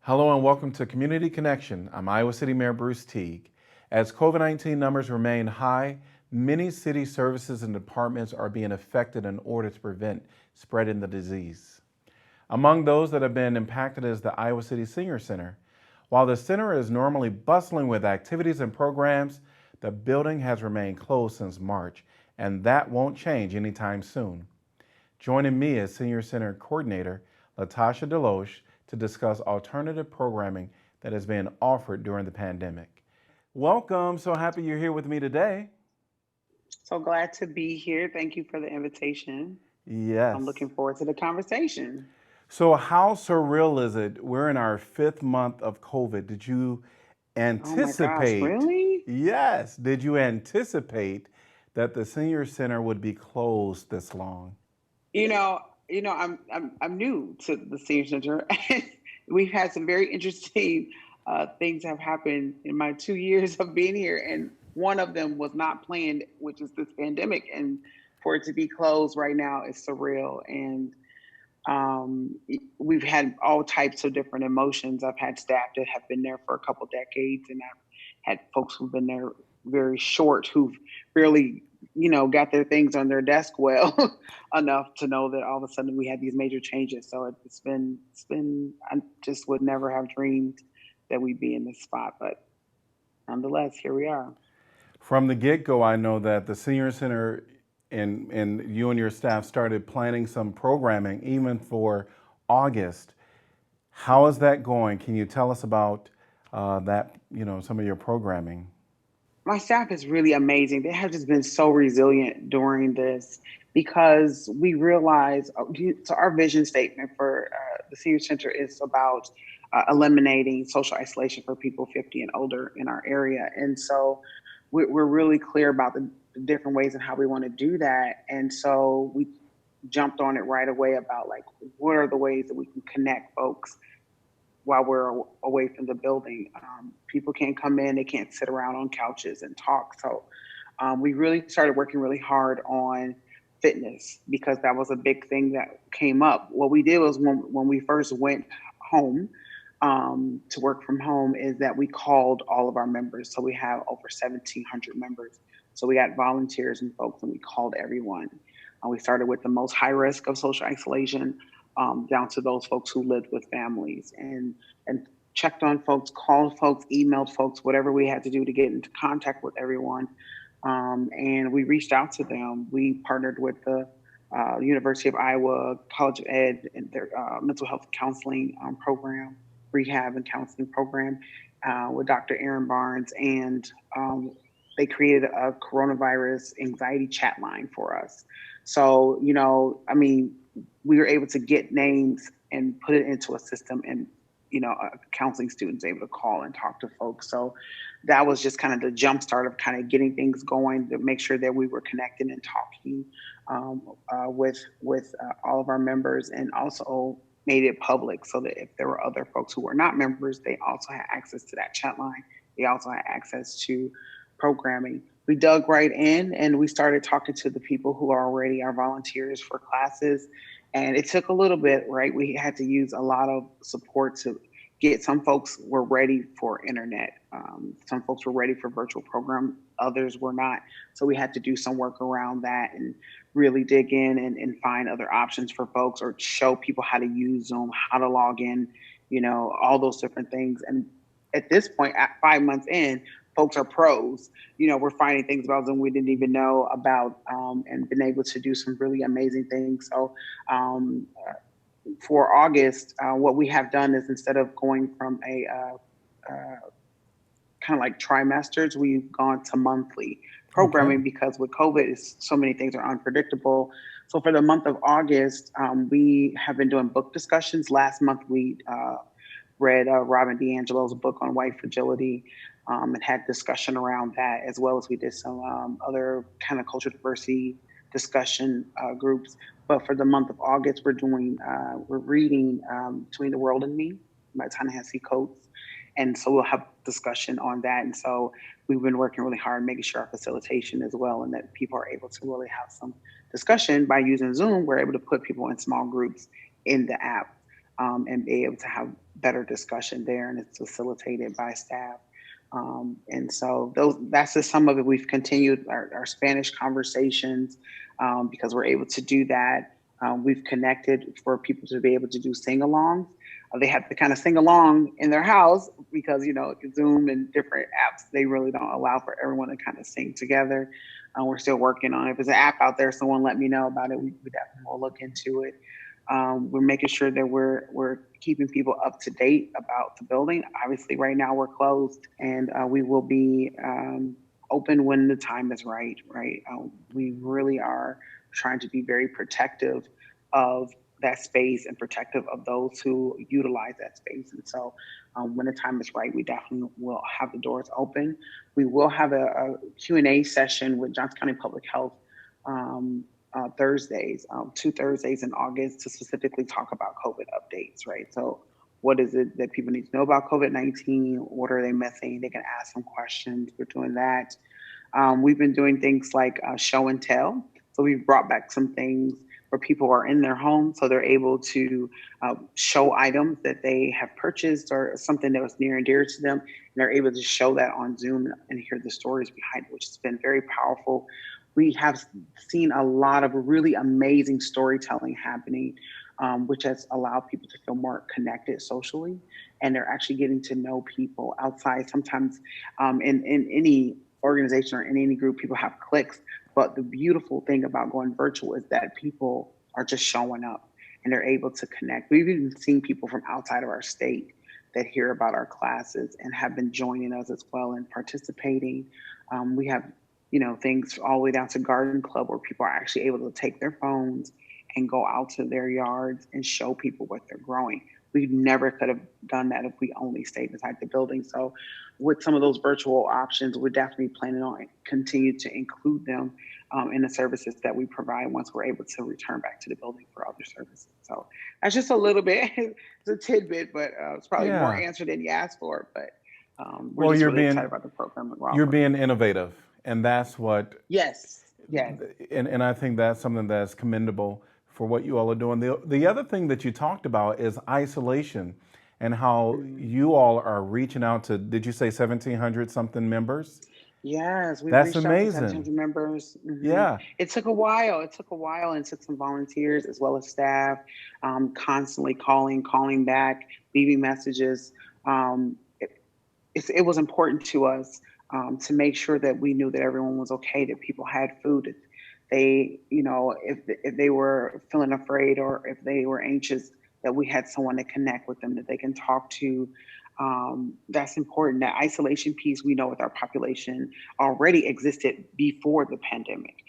Hello and welcome to Community Connection. I'm Iowa City Mayor Bruce Teague. As COVID-19 numbers remain high, many city services and departments are being affected in order to prevent spreading the disease. Among those that have been impacted is the Iowa City Senior Center. While the center is normally bustling with activities and programs, the building has remained closed since March, and that won't change anytime soon. Joining me as Senior Center Coordinator, LaTasha DeLoach, to discuss alternative programming that is being offered during the pandemic. Welcome, so happy you're here with me today. So glad to be here. Thank you for the invitation. I'm Yes. looking forward to the conversation. So how surreal is it? We're in our 5th month of COVID. Did you Oh my gosh, anticipate, really? yes, did you anticipate that the senior center would be closed this long? I'm new to the senior center. We've had some very interesting things have happened in my 2 years of being here, and one of them was not planned, which is this pandemic. And for it to be closed right now is surreal. And we've had all types of different emotions. I've had staff that have been there for a couple decades, and I've had folks who've been there very short, who've really, got their things on their desk well enough to know that all of a sudden we had these major changes. So it's been. I just would never have dreamed that we'd be in this spot, but nonetheless, here we are. From the get-go, I know that the senior center and you and your staff started planning some programming even for August. How is that going? Can you tell us about that, some of your programming? My staff is really amazing. They have just been so resilient during this because we realize, so our vision statement for the senior center is about eliminating social isolation for people 50 and older in our area. And so we're really clear about the different ways and how we want to do that. And so we jumped on it right away about like, what are the ways that we can connect folks while we're away from the building. People can't come in, they can't sit around on couches and talk. So we really started working really hard on fitness because that was a big thing that came up. What we did was when we first went home to work from home is that we called all of our members. So we have over 1,700 members. So we got volunteers and folks and we called everyone. We started with the most high risk of social isolation down to those folks who lived with families and checked on folks, called folks, emailed folks, whatever we had to do to get into contact with everyone. And we reached out to them. We partnered with the University of Iowa College of Ed and their mental health counseling program, rehab and counseling program with Dr. Aaron Barnes. And they created a coronavirus anxiety chat line for us. So, we were able to get names and put it into a system and, counseling students able to call and talk to folks. So that was just kind of the jump start of kind of getting things going to make sure that we were connecting and talking with all of our members, and also made it public so that if there were other folks who were not members, they also had access to that chat line. They also had access to programming. We dug right in and we started talking to the people who are already our volunteers for classes. And it took a little bit, right? We had to use a lot of support to get some folks were ready for internet. Some folks were ready for virtual program. Others were not. So we had to do some work around that and really dig in and find other options for folks or show people how to use Zoom, how to log in, all those different things. And at this point, at 5 months in, folks are pros. We're finding things about Zoom we didn't even know about, and been able to do some really amazing things. So for August, what we have done is instead of going from a kind of like trimesters, we've gone to monthly Okay. programming because with COVID, so many things are unpredictable. So for the month of August, we have been doing book discussions. Last month, we read Robin DiAngelo's book on white fragility and had discussion around that, as well as we did some other kind of cultural diversity discussion groups. But for the month of August, we're reading Between the World and Me by Ta-Nehisi Coates. And so we'll have discussion on that. And so we've been working really hard making sure our facilitation as well and that people are able to really have some discussion by using Zoom. We're able to put people in small groups in the app and be able to have better discussion there, and it's facilitated by staff. And so that's just some of it. We've continued our Spanish conversations because we're able to do that. We've connected for people to be able to do sing-alongs. They have to kind of sing along in their house because, Zoom and different apps, they really don't allow for everyone to kind of sing together. We're still working on it. If there's an app out there, someone let me know about it. We definitely will look into it. We're making sure that we're keeping people up to date about the building. Obviously, right now we're closed, and we will be open when the time is right. Right? We really are trying to be very protective of that space and protective of those who utilize that space. And so, when the time is right, we definitely will have the doors open. We will have a Q&A session with Johnson County Public Health. Thursdays, 2 Thursdays in August to specifically talk about COVID updates, right? So what is it that people need to know about COVID-19? What are they missing? They can ask some questions. We're doing that. We've been doing things like show and tell. So we've brought back some things where people are in their home, so they're able to show items that they have purchased or something that was near and dear to them. And they're able to show that on Zoom and hear the stories behind it, which has been very powerful. We have seen a lot of really amazing storytelling happening, which has allowed people to feel more connected socially, and they're actually getting to know people outside. Sometimes in any organization or in any group, people have cliques, but the beautiful thing about going virtual is that people are just showing up and they're able to connect. We've even seen people from outside of our state that hear about our classes and have been joining us as well and participating. We have things all the way down to garden club where people are actually able to take their phones and go out to their yards and show people what they're growing. We never could have done that if we only stayed inside the building. So with some of those virtual options, we're definitely planning on continue to include them in the services that we provide once we're able to return back to the building for other services. So that's just a little bit, it's a tidbit, but it's probably more Yeah. answer than you asked for. But we're Well, just really excited about the program that we're you're offering. being innovative, and that's what. Yes. Yes. And I think that's something that's commendable for what you all are doing. The other thing that you talked about is isolation and how you all are reaching out to, did you say 1,700 something members? Yes, we've That's reached out to amazing. 1,700 members. Yeah. It took a while. It took a while and took some volunteers as well as staff, constantly calling back, leaving messages. It was important to us to make sure that we knew that everyone was okay, that people had food. If they, if they were feeling afraid or if they were anxious, that we had someone to connect with them that they can talk to. That's important. That isolation piece, we know with our population already existed before the pandemic.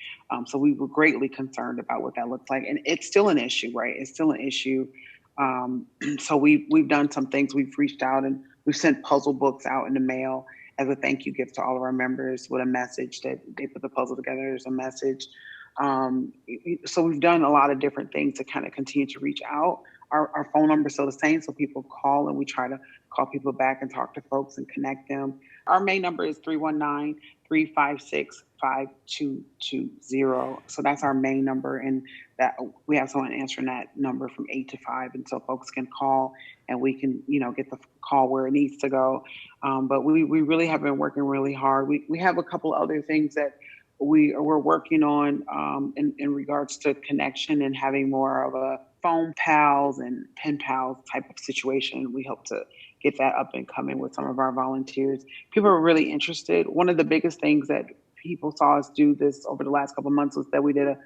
So we were greatly concerned about what that looked like. And it's still an issue, right? It's still an issue. So we've done some things. We've reached out and we've sent puzzle books out in the mail as a thank you gift to all of our members with a message that they put the puzzle together. There's a message. So we've done a lot of different things to kind of continue to reach out. Our phone number is still the same, so people call and we try to call people back and talk to folks and connect them. Our main number is 319-356-5220. So that's our main number, and that we have someone answering that number from 8 to 5, and so folks can call and we can, get the call where it needs to go. But we really have been working really hard. We have a couple other things that we're working on in regards to connection and having more of a phone pals and pen pals type of situation. We hope to get that up and coming with some of our volunteers. People are really interested. One of the biggest things that people saw us do this over the last couple of months was that we did a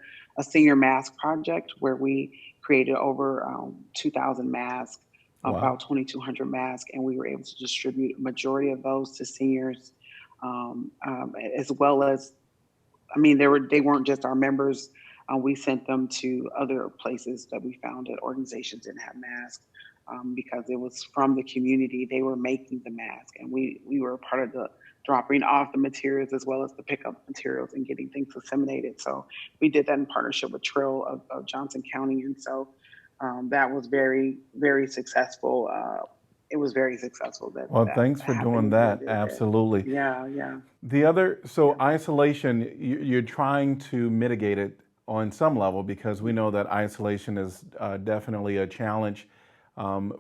senior mask project where we created over 2,000 masks, Wow. about 2,200 masks, and we were able to distribute a majority of those to seniors, as well as, they weren't just our members. We sent them to other places that we found that organizations didn't have masks because it was from the community. They were making the mask, and we were part of the dropping off the materials as well as the pickup materials and getting things disseminated. So we did that in partnership with Trill of Johnson County, and so that was very, very successful. It was very successful. Well, that thanks for doing happened. We that. did that. Absolutely. Yeah. Isolation, you're trying to mitigate it on some level because we know that isolation is definitely a challenge.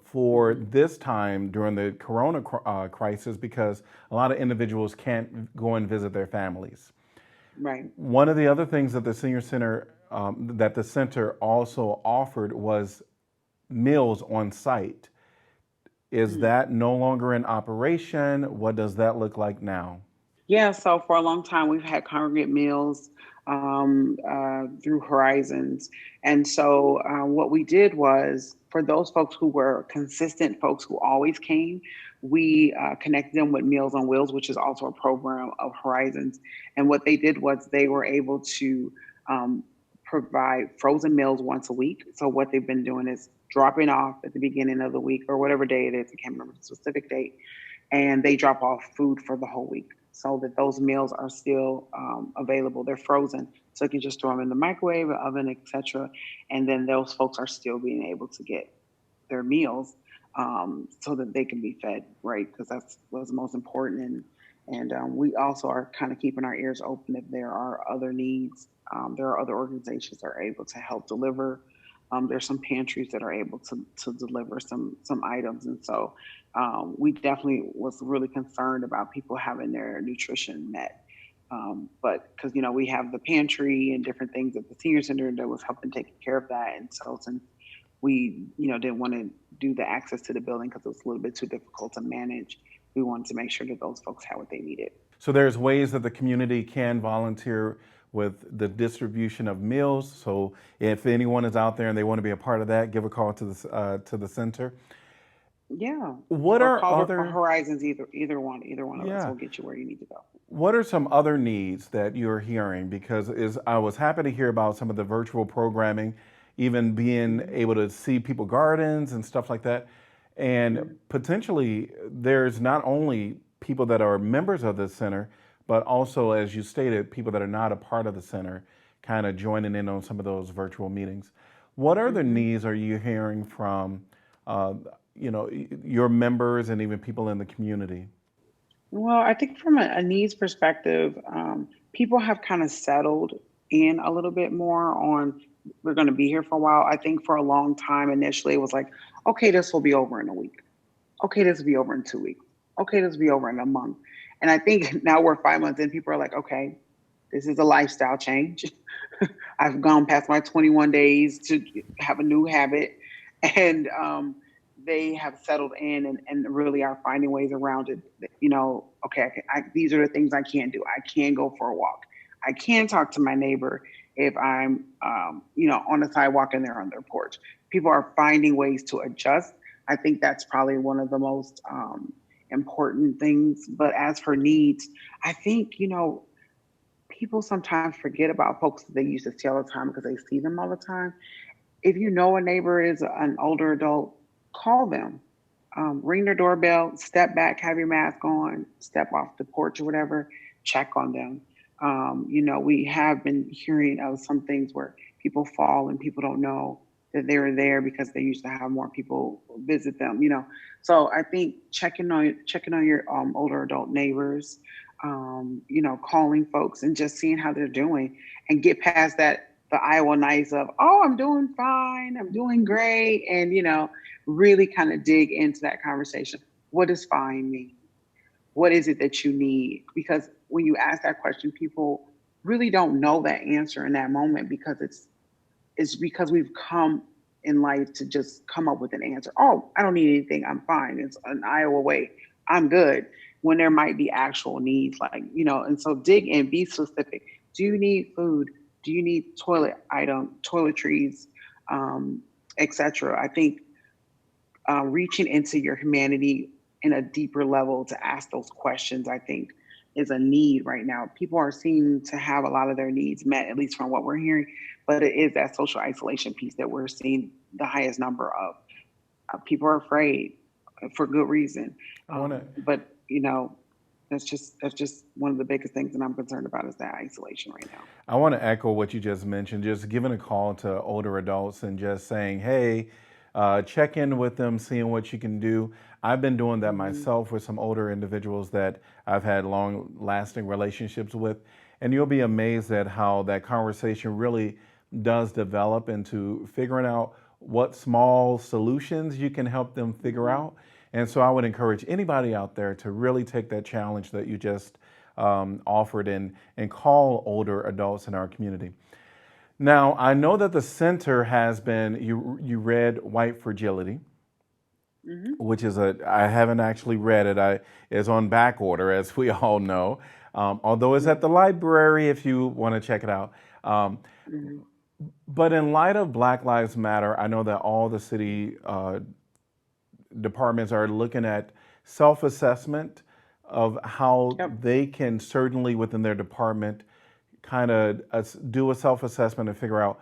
for this time during the corona crisis, because a lot of individuals can't go and visit their families. Right. One of the other things that the senior center that the center also offered was meals on site. Is Mm. that no longer in operation? What does that look like now? Yeah, so for a long time, we've had congregate meals through Horizons. And so what we did was for those folks who were consistent folks who always came, we connected them with Meals on Wheels, which is also a program of Horizons. And what they did was they were able to um, provide frozen meals once a week. So what they've been doing is dropping off at the beginning of the week or whatever day it is, I can't remember the specific date, and they drop off food for the whole week so that those meals are still available. They're frozen, so you can just throw them in the microwave, oven, etc. And then those folks are still being able to get their meals so that they can be fed, right? Because that's what's most important. And we also are kind of keeping our ears open if there are other needs. There are other organizations that are able to help deliver. There's some pantries that are able to deliver some items, and so we definitely was really concerned about people having their nutrition met. But because we have the pantry and different things at the senior center that was helping take care of that, and so since we didn't want to do the access to the building because it was a little bit too difficult to manage, we wanted to make sure that those folks had what they needed. So there's ways that the community can volunteer with the distribution of meals. So if anyone is out there and they want to be a part of that, give a call to the center. Yeah, What or are call other Horizons. Either one of us Yeah. will get you where you need to go. What are some other needs that you're hearing? Because I was happy to hear about some of the virtual programming, even being Mm-hmm. able to see people gardens and stuff like that. And Mm-hmm. potentially there's not only people that are members of the center, but also, as you stated, people that are not a part of the center kind of joining in on some of those virtual meetings. What other Mm-hmm. needs are you hearing from, uh, your members and even people in the community? Well, I think from a needs perspective, people have kind of settled in a little bit more on we're going to be here for a while. I think for a long time initially it was like, okay, this will be over in a week. Okay, this will be over in 2 weeks. Okay, this will be over in a month. And I think now we're 5 months in, people are like, okay, this is a lifestyle change. I've gone past my 21 days to have a new habit. And they have settled in and really are finding ways around it. Okay, these are the things I can't do. I can go for a walk. I can talk to my neighbor if I'm, on the sidewalk and they're on their porch. People are finding ways to adjust. I think that's probably one of the most important things. But as for needs, I think, people sometimes forget about folks that they used to see all the time because they see them all the time. If you know a neighbor is an older adult, call them, ring their doorbell, step back, have your mask on, step off the porch or whatever, check on them. We have been hearing of some things where people fall and people don't know that they were there because they used to have more people visit them. So I think checking on your older adult neighbors, calling folks and just seeing how they're doing and get past that the Iowa nice of, oh, I'm doing fine, I'm doing great, and really kind of dig into that conversation. What does fine mean? What is it that you need? Because when you ask that question, people really don't know that answer in that moment because it's because we've come in life to just come up with an answer. Oh, I don't need anything. I'm fine. It's an Iowa way. I'm good. When there might be actual needs, and so dig in, be specific. Do you need food? Do you need toiletries, etc.? I think reaching into your humanity in a deeper level to ask those questions, I think, is a need right now. People are seeming to have a lot of their needs met, at least from what we're hearing, but it is that social isolation piece that we're seeing the highest number of. People are afraid for good reason, I want to but that's just one of the biggest things that I'm concerned about is that isolation right now. I want to echo what you just mentioned, just giving a call to older adults and just saying, hey, check in with them, seeing what you can do. I've been doing that Mm-hmm. myself with some older individuals that I've had long lasting relationships with. And you'll be amazed at how that conversation really does develop into figuring out what small solutions you can help them figure out. And so I would encourage anybody out there to really take that challenge that you just offered and call older adults in our community. Now, I know that the center has been, you read White Fragility, which is I haven't actually read it. It's on back order, as we all know. Although it's at the library if you want to check it out. But in light of Black Lives Matter, I know that all the city departments are looking at self-assessment of how they can certainly within their department kind of do a self-assessment and figure out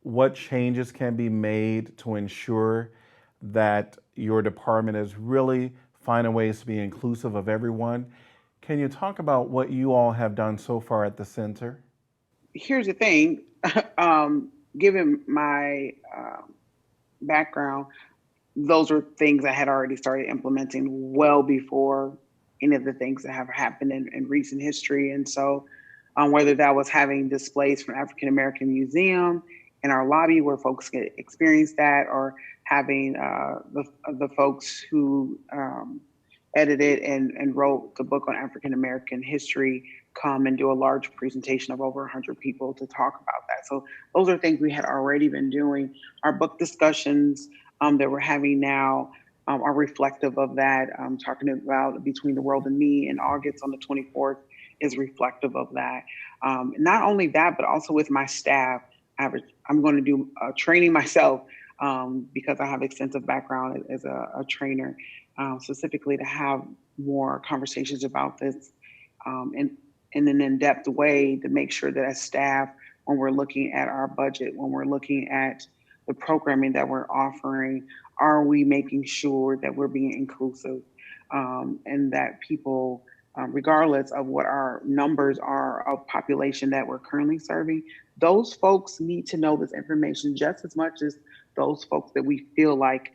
what changes can be made to ensure that your department is really finding ways to be inclusive of everyone. Can you talk about what you all have done so far at the center? Here's the thing, given my background, those were things I had already started implementing well before any of the things that have happened in recent history. And so whether that was having displays from African American Museum in our lobby where folks could experience that, or having the folks who edited and wrote the book on African American history come and do a large presentation of over 100 people to talk about that. So those are things we had already been doing. Our book discussions that we're having now are reflective of that. Talking about Between the World and Me in August on the 24th is reflective of that. Not only that, but also with my staff, I'm going to do training myself because I have extensive background as a trainer, specifically to have more conversations about this in an in-depth way to make sure that as staff, when we're looking at our budget, when we're looking at the programming that we're offering, are we making sure that we're being inclusive and that people, regardless of what our numbers are of population that we're currently serving, those folks need to know this information just as much as those folks that we feel like,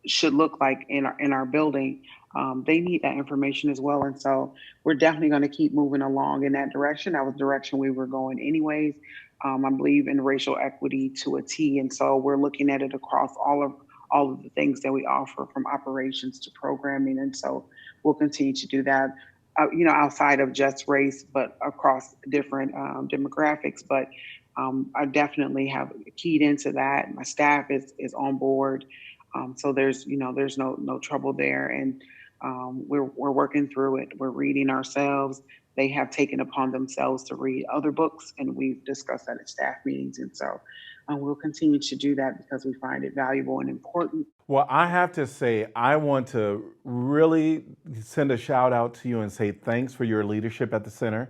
should look like in our building. They need that information as well. And so we're definitely going to keep moving along in that direction. That was the direction we were going anyways. I believe in racial equity to a T. And so we're looking at it across all of the things that we offer, from operations to programming. And so we'll continue to do that, outside of just race, but across different demographics. But I definitely have keyed into that. My staff is on board. So there's no trouble there. And we're working through it. We're reading ourselves. They have taken upon themselves to read other books, and we've discussed that at staff meetings. And so we'll continue to do that because we find it valuable and important. Well, I have to say, I want to really send a shout out to you and say thanks for your leadership at the center.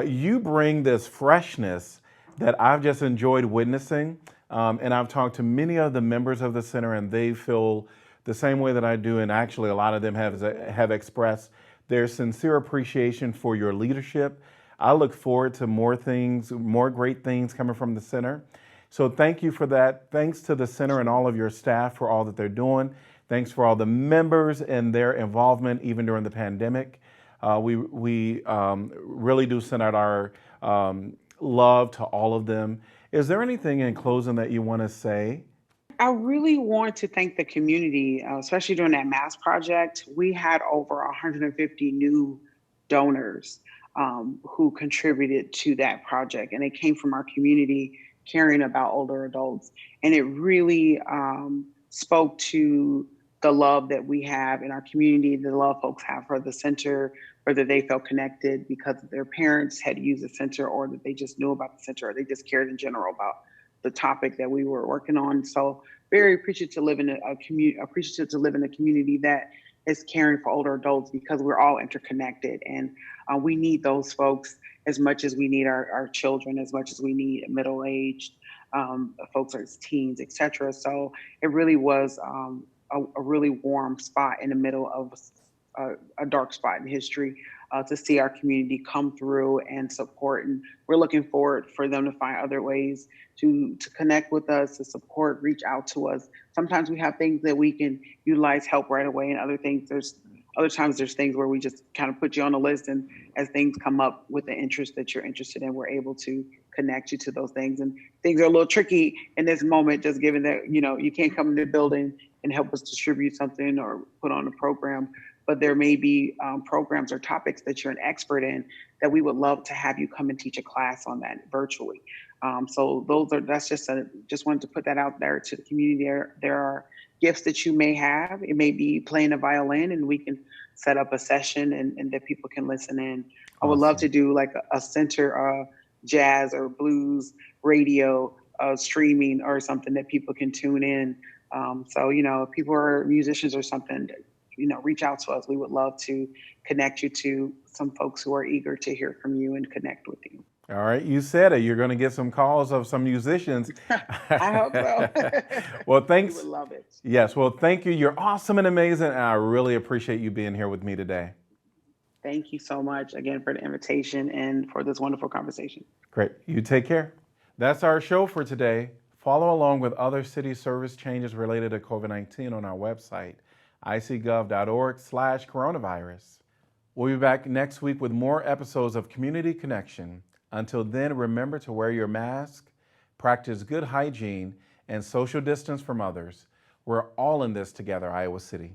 You bring this freshness that I've just enjoyed witnessing. And I've talked to many of the members of the center, and they feel the same way that I do. And actually, a lot of them have expressed their sincere appreciation for your leadership. I look forward to more great things coming from the center. So thank you for that. Thanks to the center and all of your staff for all that they're doing. Thanks for all the members and their involvement, even during the pandemic. We really do send out our love to all of them. Is there anything in closing that you want to say? I really want to thank the community, especially during that mass project. We had over 150 new donors who contributed to that project, and it came from our community caring about older adults. And it really spoke to the love that we have in our community, the love folks have for the center, whether they felt connected because their parents had used the center, or that they just knew about the center, or they just cared in general about the topic that we were working on. So very appreciative to live in a community that is caring for older adults, because we're all interconnected, and we need those folks as much as we need our children, as much as we need middle-aged folks as teens, etc. So it really was a really warm spot in the middle of a dark spot in history to see our community come through and support. And we're looking forward for them to find other ways to connect with us, to support, reach out to us. Sometimes we have things that we can utilize help right away, and other times there's things where we just kind of put you on the list, and as things come up with the interest that you're interested in, we're able to connect you to those things. And things are a little tricky in this moment, just given that, you can't come into the building and help us distribute something or put on a program. But there may be programs or topics that you're an expert in that we would love to have you come and teach a class on that virtually. So just wanted to put that out there to the community. There are gifts that you may have. It may be playing a violin, and we can set up a session and that people can listen in. I would love to do like a center jazz or blues radio streaming or something that people can tune in. So, if people are musicians or something, reach out to us. We would love to connect you to some folks who are eager to hear from you and connect with you. All right, you said it. You're going to get some calls of some musicians. I hope so. Well, thanks. We would love it. Yes, well, thank you. You're awesome and amazing, and I really appreciate you being here with me today. Thank you so much again for the invitation and for this wonderful conversation. Great. You take care. That's our show for today. Follow along with other city service changes related to COVID-19 on our website, icgov.org/coronavirus. We'll be back next week with more episodes of Community Connection. Until then, remember to wear your mask, practice good hygiene, and social distance from others. We're all in this together, Iowa City.